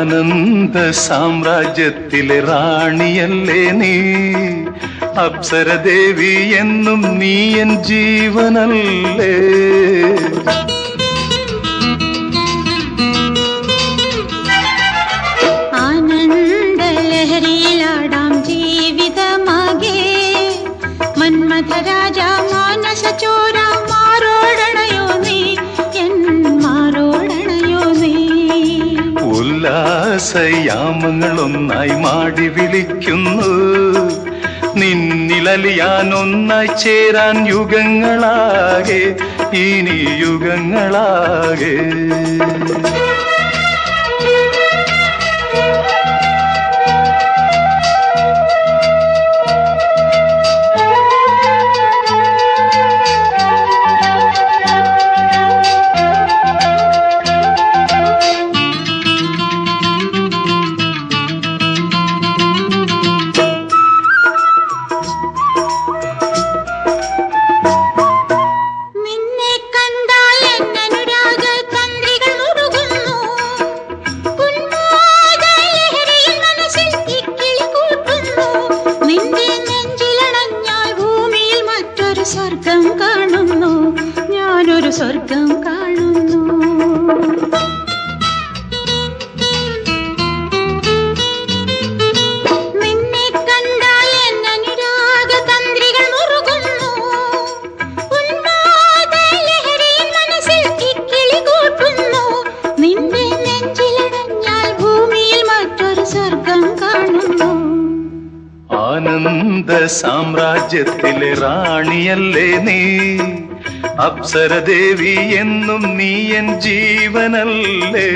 ആനന്ദ സാമ്രാജ്യത്തിലെ റാണിയല്ലേ നീ, അപ്സരദേവി എന്നും നീ എൻ ജീവനല്ലേ. ആനന്ദലഹരിയിലാടാം ജീവിതമാകെ, മന്മഥരാജ മാനസചോര മാറോടണയോ നീ, എൻ മാറോടണയോ നീ. ഉല്ലാസയാമങ്ങളൊന്നായി മാടി വിളിക്കുന്നു, നിന്നിലലിയാൻ ഒന്നായി ചേരാൻ യുഗങ്ങളാകെ, ഇനി യുഗങ്ങളാകെ. സ്വർഗം കാണുന്നു, ഞാനൊരു സ്വർഗം കാണുന്നു. നിന്നെ കണ്ടാൽ എൻ അനുരാഗ തന്ത്രികൾ മുറുകുന്നു, ഉന്മാദലഹരിയിൽ മനസ്സിൽ കിക്കിളി കൂട്ടുന്നു. നിന്റെ നെഞ്ചിലടഞ്ഞാൽ ഭൂമിയിൽ മറ്റൊരു സ്വർഗം കാണുന്നു. ആനന്ദ സാമ്രാജ്യത്തിലെ റാണിയല്ലേ നീ, അപ്സരദേവി എന്നും നീ എൻ ജീവനല്ലേ.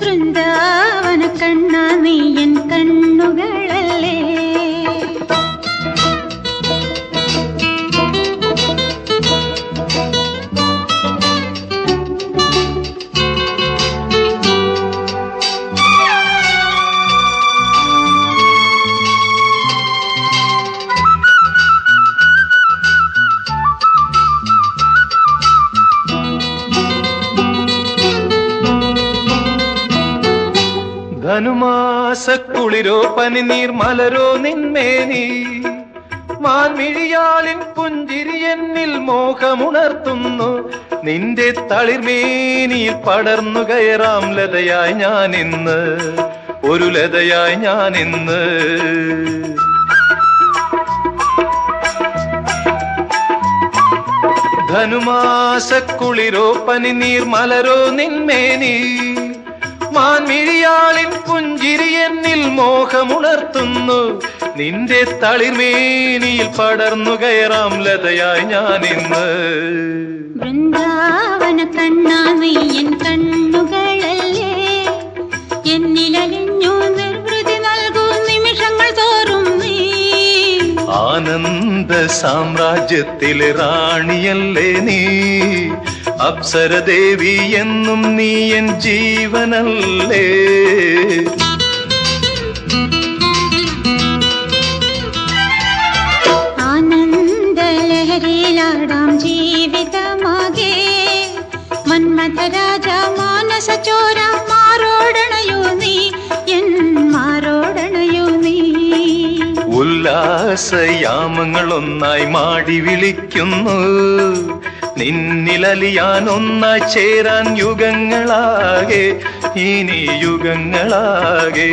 വൃന്ദാവന കണ്ണ നീ എൻ കണ്ണുകളല്ലേ. ധനുമാസക്കുളിരോ പനിനീർ മലരോ നിന്മേനി, മാൻമിഴിയാളിൻ പുഞ്ചിരി എന്നിൽ മോഹമുണർത്തുന്നു. നിന്റെ തളിർമേനിയിൽ പടർന്നു കയറാം ലതയായി ഞാനിന്ന്, ഒരു ലതയായി ഞാനിന്ന്. ധനുമാസക്കുളിരോ പനിനീർ മലരോ നിന്മേനി, മാൻമിഴിയാളിൻ പുഞ്ചിരി എന്നിൽ മോഹമുണർത്തുന്നു. നിന്റെ തളിർമേനിയിൽ പടർന്നു കയറാം ലതയായി ഞാനിന്ന്. വൃന്ദാവന കണ്ണ നീ എൻ കണ്ണുകളല്ലേ. എന്നിലലിഞ്ഞു നിർവൃതി നൽകൂ നിമിഷങ്ങൾ തോറും നീ. ആനന്ദ സാമ്രാജ്യത്തിലെ റാണിയല്ലേ നീ, അപ്സരദേവി എന്നും നീ എൻ ജീവനല്ലേ. ആനന്ദലഹരിയിലാടാം ജീവിതമാകെ, മന്മഥരാജ മാനസചോര മാറോടണയോ നീ, എൻ മാറോടണയോ നീ. ഉല്ലാസയാമങ്ങളൊന്നായി മാടി വിളിക്കുന്നു, നിന്നിലലിയാൻ ഒന്നായി ചേരാൻ യുഗങ്ങളാകെ, ഇനി യുഗങ്ങളാകെ.